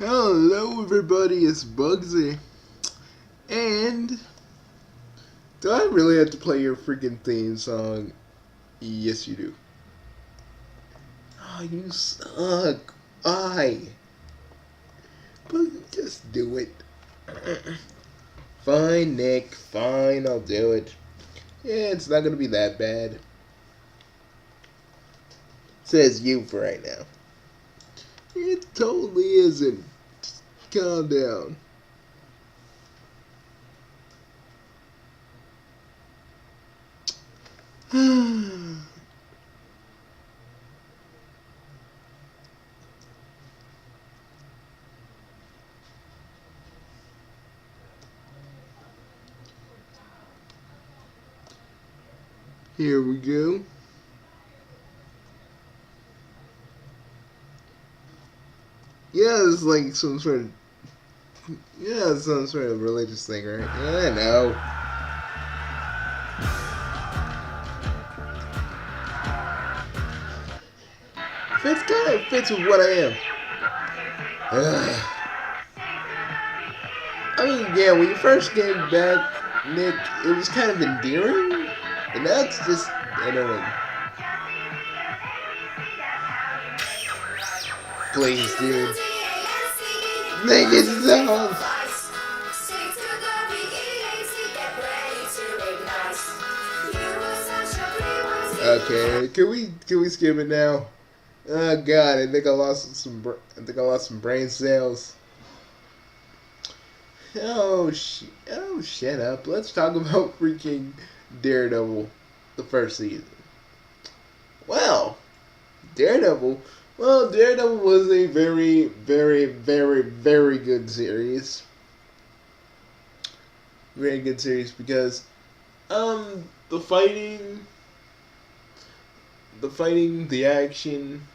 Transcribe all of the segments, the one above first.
Hello, everybody. It's Bugsy. And do I really have to play your freaking theme song? Yes, you do. Oh, you suck. I. But just do it. Fine, Nick. Fine, I'll do it. Yeah, it's not gonna be that bad. Says you for right now. It totally isn't. Just calm down. Here we go. Yeah, it's like some sort of some sort of religious thing, right? Yeah, I know. Fits kind of fits with what I am. Ugh. I mean, yeah, when you first came back, Nick, it was kind of endearing, but now it's just annoying. Please, dude. Make it stop. Okay, can we skip it now? Oh God, I think I lost some brain cells. Oh, shut up. Let's talk about freaking Daredevil, the first season. Well, Daredevil. Well, Daredevil was a very, very, very, very good series. Very good series because, the fighting, the action,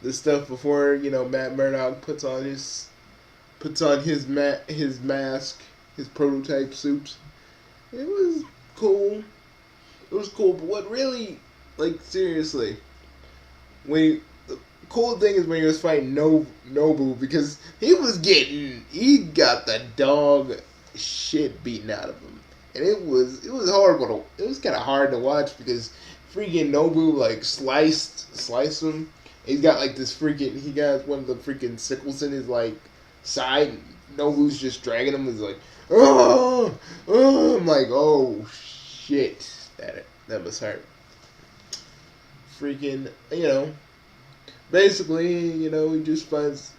the stuff before Matt Murdock puts on his mask, his prototype suit. It was cool. It was cool, but what really, like, seriously, when the cool thing is when he was fighting Nobu, because he got the dog shit beaten out of him, and it was horrible. It was kind of hard to watch because freaking Nobu like sliced him. He's got like this freaking he got one of the freaking sickles in his like side. Nobu's just dragging him. He's like, oh, I'm like, oh shit, that must hurt. Freaking, basically, he just finds,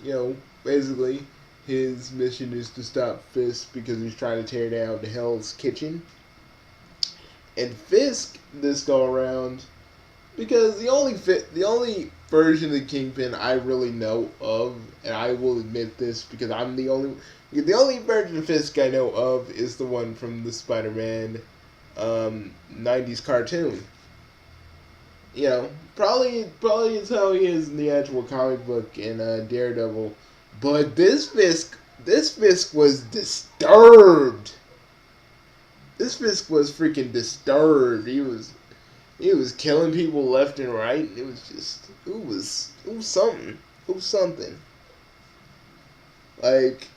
basically his mission is to stop Fisk because he's trying to tear down Hell's Kitchen. And Fisk, this go around, because the only version of the Kingpin I really know of, and I will admit this because the only version of Fisk I know of is the one from the Spider-Man 90s cartoon. Probably is how he is in the actual comic book in Daredevil. But this Fisk was disturbed. This Fisk was freaking disturbed. He was killing people left and right. It was something. It was something. Like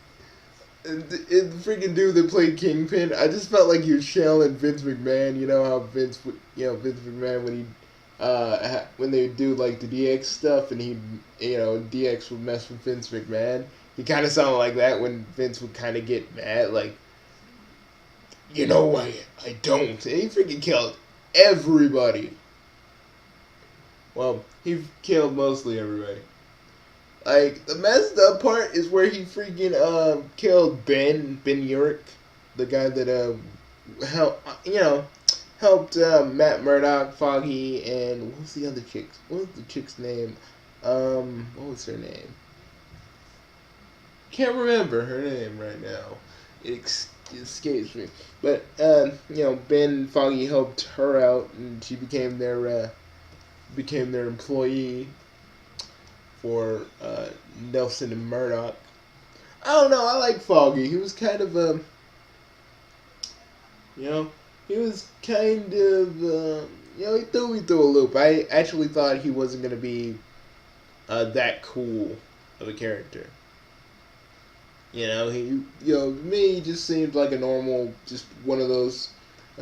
the freaking dude that played Kingpin, I just felt like he was channeling Vince McMahon. You know how Vince McMahon when they do like the DX stuff and DX would mess with Vince McMahon. He kind of sounded like that when Vince would kind of get mad, like, I don't. And he freaking killed everybody. Well, he killed mostly everybody. Like, the messed up part is where he freaking killed Ben Urich, the guy that helped Matt Murdock, Foggy, and what was the other chick? What was the chick's name? What was her name? Can't remember her name right now. It escapes me. But Ben Foggy helped her out, and she became their employee for Nelson and Murdoch. I don't know. I like Foggy. He was kind of he was kind of he threw me through a loop. I actually thought he wasn't gonna be that cool of a character. To me, he just seemed like a normal, just one of those.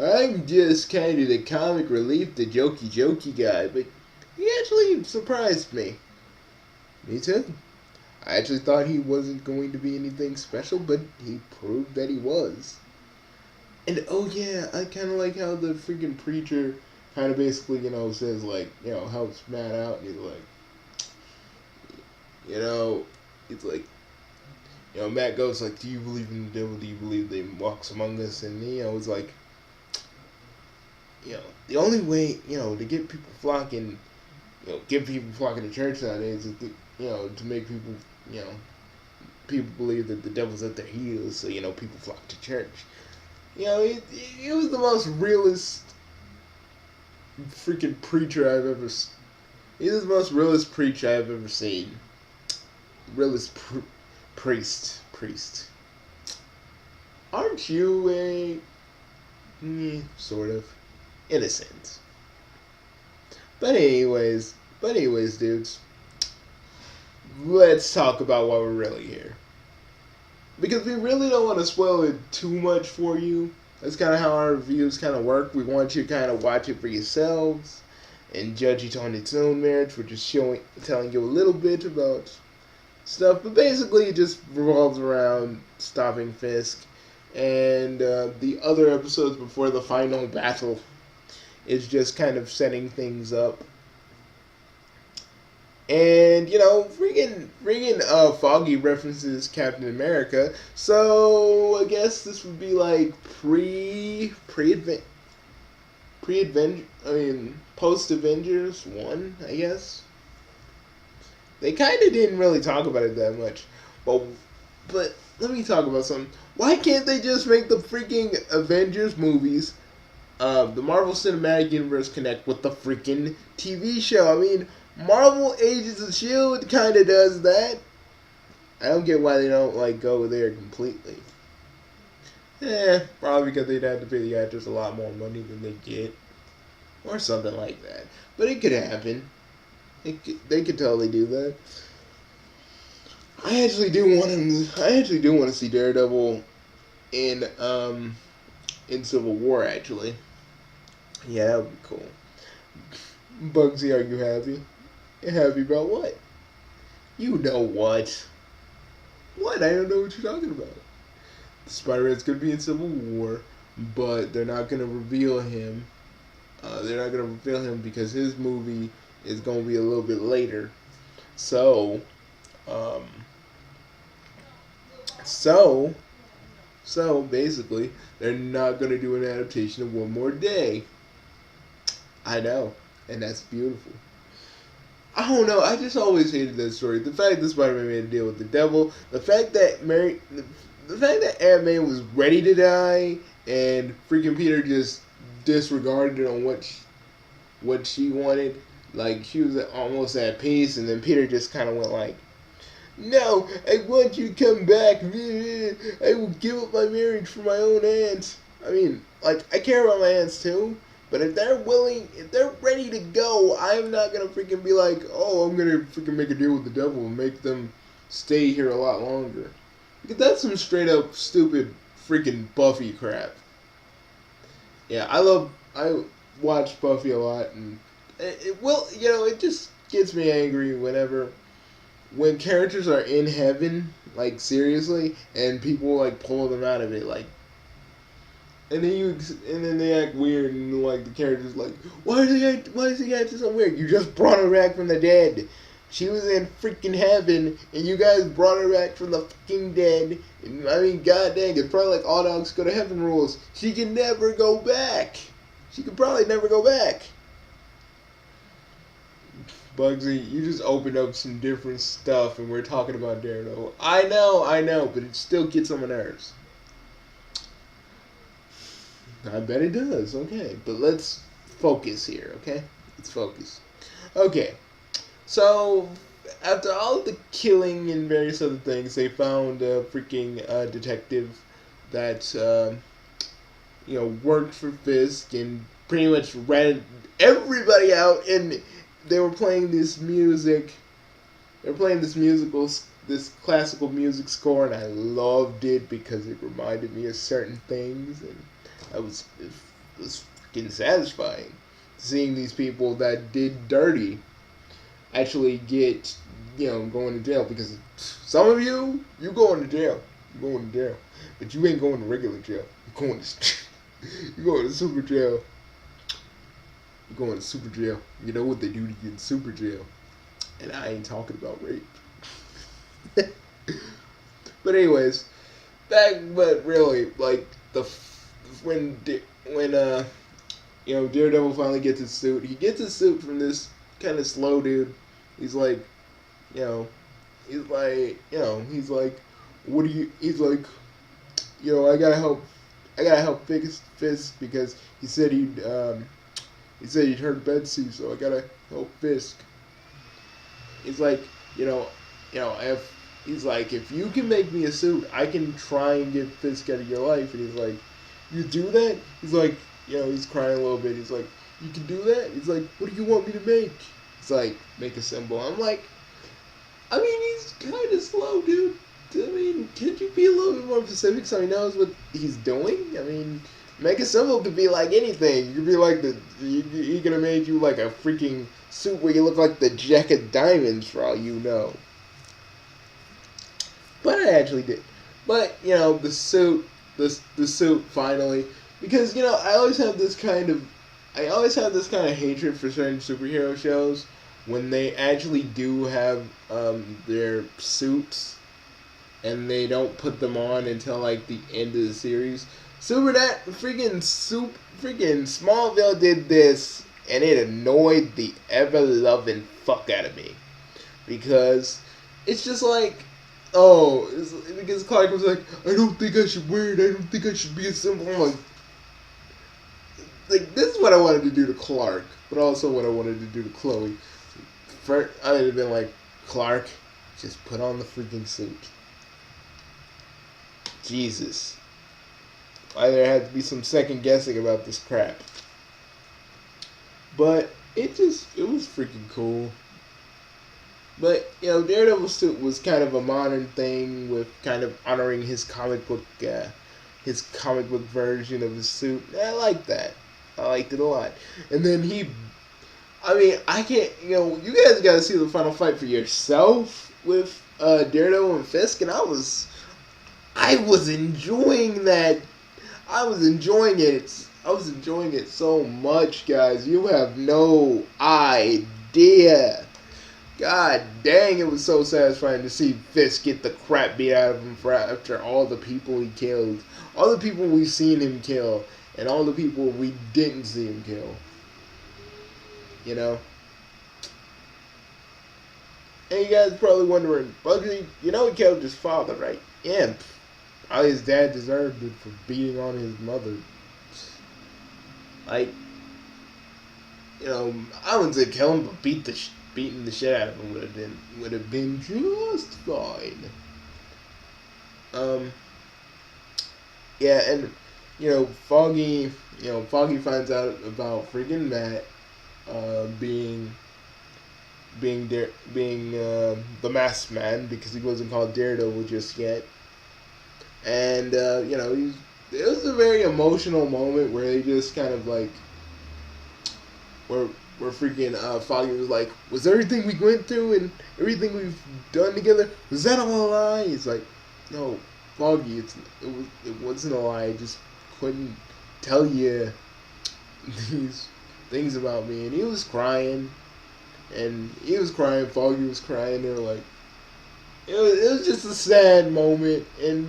I'm just kind of the comic relief, the jokey guy, but he actually surprised me. Me too. I actually thought he wasn't going to be anything special, but he proved that he was. And oh yeah, I kind of like how the freaking preacher kind of basically, says like, helps Matt out, and he's like, you know, it's like, Matt goes like, do you believe in the devil? Do you believe that he walks among us? And it's like, the only way, to get people flocking, get people flocking to church nowadays is to make people, people believe that the devil's at their heels, so people flock to church. He was the most realist freaking preacher I've ever. He's the most realist preacher I've ever seen. Realist priest. Aren't you a sort of innocent? But anyways, dudes, let's talk about why we're really here. Because we really don't want to spoil it too much for you. That's kind of how our reviews kind of work. We want you to kind of watch it for yourselves and judge it on its own merits. We're just telling you a little bit about stuff. But basically it just revolves around stopping Fisk. And the other episodes before the final battle is just kind of setting things up. And, freaking Foggy references Captain America. So, I guess this would be like post-Avengers 1, I guess. They kind of didn't really talk about it that much. But let me talk about something. Why can't they just make the freaking Avengers movies, the Marvel Cinematic Universe, connect with the freaking TV show? I mean, Marvel Agents of S.H.I.E.L.D. kind of does that. I don't get why they don't, go there completely. Probably because they'd have to pay the actors a lot more money than they get. Or something like that. But it could happen. They could totally do that. I actually do want to see Daredevil in Civil War, actually. Yeah, that would be cool. Bugsy, are you happy? Happy about what? You know what? What? I don't know what you're talking about. Spider-Man's going to be in Civil War, but they're not going to reveal him. Because his movie is going to be a little bit later. So basically, they're not going to do an adaptation of One More Day. I know, and that's beautiful. I don't know, I just always hated that story. The fact that Spider-Man made a deal with the devil, the fact that Aunt May was ready to die, and freaking Peter just disregarded on what she wanted. Like, she was almost at peace, and then Peter just kind of went like, no, I want you to come back. I will give up my marriage for my own aunt. I mean, I care about my aunts too, but if they're ready to go, I'm not going to freaking be like, oh, I'm going to freaking make a deal with the devil and make them stay here a lot longer. Because that's some straight up stupid freaking Buffy crap. Yeah, I watch Buffy a lot, and it just gets me angry when characters are in heaven, seriously, and people pull them out of it, and then they act weird, and the character's like, why is he acting so weird? You just brought her back from the dead. She was in freaking heaven, and you guys brought her back from the fucking dead. I mean, god dang, it's probably like all dogs go to heaven rules. She can never go back. She could probably never go back. Bugsy, you just opened up some different stuff, and we're talking about Daredevil. I know, but it still gets on my nerves. I bet it does, okay. But let's focus here, okay? Let's focus. Okay, so after all of the killing and various other things, they found a freaking detective that, worked for Fisk and pretty much ratted everybody out, and they were playing this music. They were playing this musical this classical music score, and I loved it because it reminded me of certain things, and it was fucking satisfying seeing these people that did dirty actually get, going to jail, because some of you going to jail. You're going to jail. But you ain't going to regular jail. You're going to you're going to super jail. You're going to super jail. You know what they do to get in super jail. And I ain't talking about rape. But anyways, but really, like, when Daredevil finally gets his suit, he gets his suit from this kind of slow dude. He's like, he's like, what do you? He's like, I gotta help Fisk because he said he'd hurt Betsy, so I gotta help Fisk. He's like, if you can make me a suit, I can try and get Fisk out of your life. And he's like, you do that? He's like, he's crying a little bit. He's like, you can do that? He's like, what do you want me to make? It's like, make a symbol. I'm like, he's kind of slow, dude. Could you be a little bit more specific so he knows what he's doing? Make a symbol could be like anything. You could be like he could have made you like a freaking suit where you look like the Jack of Diamonds for all you know. But I actually did. But, the suit finally, because, I always have this kind of hatred for certain superhero shows when they actually do have their suits and they don't put them on until like the end of the series. Freaking Smallville did this, and it annoyed the ever-loving fuck out of me, because it's just like, because Clark was like, I don't think I should wear it. I don't think I should be a symbol. I'm like, this is what I wanted to do to Clark, but also what I wanted to do to Chloe. First, I would have been like, Clark, just put on the freaking suit. Jesus. Why there had to be some second guessing about this crap. But it was freaking cool. But, Daredevil's suit was kind of a modern thing with kind of honoring his comic book version of his suit. I liked that. I liked it a lot. And then I can't, you guys gotta see the final fight for yourself with Daredevil and Fisk, and I was enjoying that. I was enjoying it so much, guys. You have no idea. God dang, it was so satisfying to see Fisk get the crap beat out of him after all the people he killed. All the people we've seen him kill, and all the people we didn't see him kill. And you guys are probably wondering, Bugsy, he killed his father, right? Yeah. Probably his dad deserved it for beating on his mother. Like, I wouldn't say kill him, but beating the shit out of him would have been just fine. Yeah, and Foggy finds out about freaking Matt being the masked man, because he wasn't called Daredevil just yet. And it was a very emotional moment where they just kind of like where freaking Foggy was like, was everything we went through and everything we've done together, was that all a lie? He's like, no, Foggy, it wasn't a lie. I just couldn't tell you these things about me. And he was crying, Foggy was crying. They were like, it was just a sad moment, and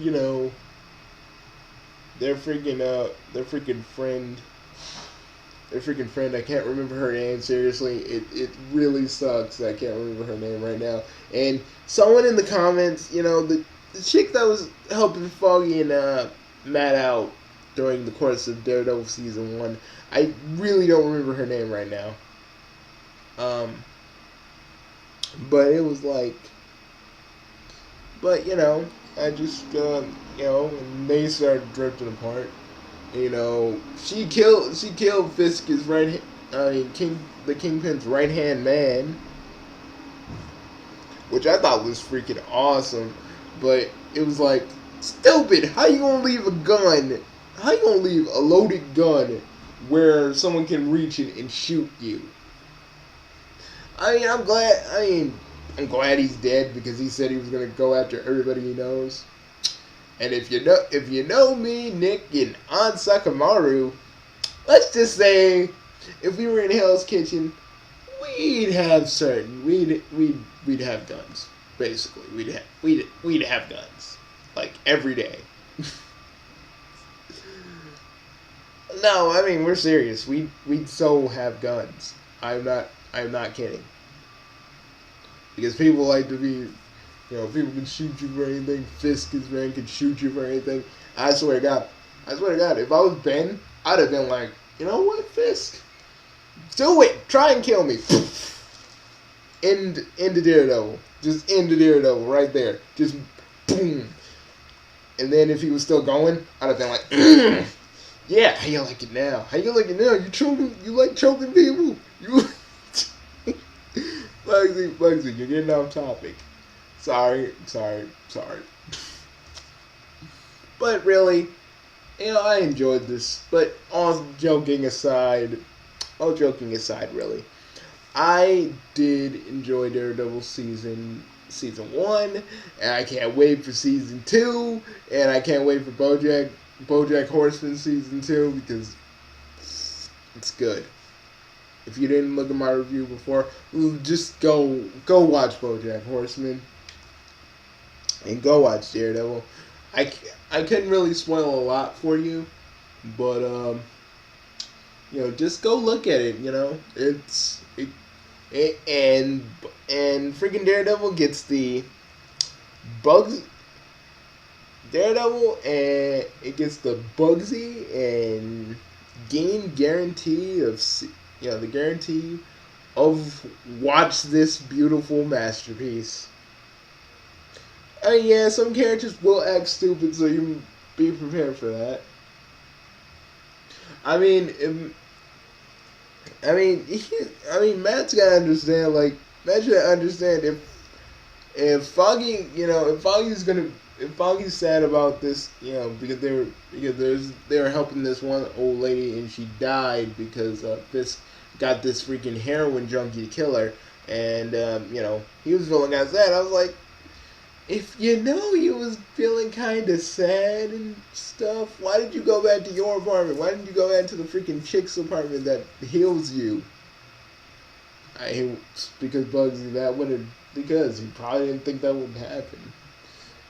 their freaking friend, I can't remember her name, seriously, it really sucks I can't remember her name right now. And someone in the comments, the chick that was helping Foggy and Matt out during the course of Daredevil Season 1, I really don't remember her name right now. But it was like, I just, and they started drifting apart. She killed Fisk's the Kingpin's right-hand man. which I thought was freaking awesome. But it was like, stupid. How you gonna leave a gun? How you gonna leave a loaded gun where someone can reach it and shoot you? I mean, I'm glad. I'm glad he's dead because he said he was gonna go after everybody he knows. And if you know me, Nick, and Aunt Sakamaru, let's just say, if we were in Hell's Kitchen, we'd have guns. Basically, we'd have guns like every day. No, I mean, we're serious. We'd so have guns. I'm not kidding. Because people like to be, people can shoot you for anything. Fisk his man can shoot you for anything. I swear to God, if I was Ben, I'd have been like, you know what, Fisk? Do it. Try and kill me. End the Daredevil. Just end the Daredevil right there. Just boom. And then if he was still going, I'd have been like, yeah, how you like it now? How you like it now? You like choking people? You Bugsy, you're getting off topic. Sorry. But really, I enjoyed this. But all joking aside, really, I did enjoy Daredevil season 1, and I can't wait for season 2, and I can't wait for BoJack Horseman season 2 because it's good. If you didn't look at my review before, just go watch BoJack Horseman and go watch Daredevil. I couldn't really spoil a lot for you, but just go look at it. And freaking Daredevil gets the bugs. Daredevil and it gets the Bugsy and Gain guarantee of the guarantee of watch this beautiful masterpiece. I mean, yeah, some characters will act stupid, so you be prepared for that. Matt's gotta understand. Like, Matt should understand if Foggy's sad about this, because they were helping this one old lady and she died because Fisk got this freaking heroin junkie to kill her, and he was feeling kind of sad. I was like, if you was feeling kind of sad and stuff, why did you go back to your apartment? Why didn't you go back to the freaking chick's apartment that heals you? Because Bugsy, because he probably didn't think that would happen.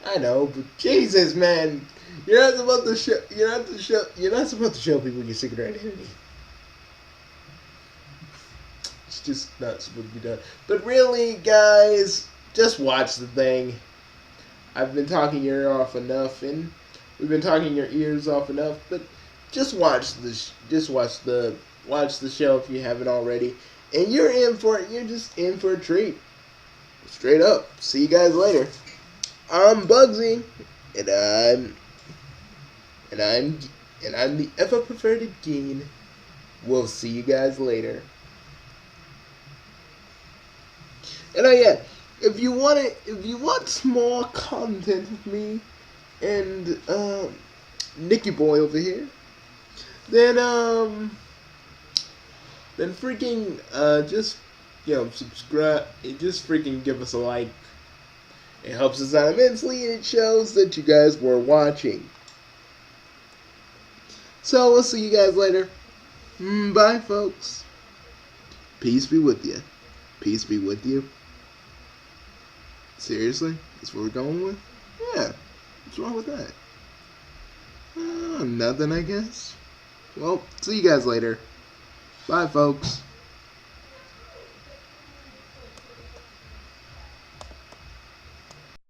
I know, but Jesus, man, you're not supposed to show people your secret identity. It's just not supposed to be done. But really, guys, just watch the thing. I've been talking your ear off enough, and we've been talking your ears off enough. But just watch this. Watch the show if you haven't already, and you're just in for a treat. Straight up. See you guys later. I'm Bugsy, and I'm the ever preferred Geen. We'll see you guys later. And if you want some more content of me and Nicky Boy over here, then freaking just subscribe. Just freaking give us a like. It helps us out immensely, and it shows that you guys were watching. So, we'll see you guys later. Bye, folks. Peace be with you. Peace be with you. Seriously? That's what we're going with? Yeah. What's wrong with that? Nothing, I guess. Well, see you guys later. Bye, folks.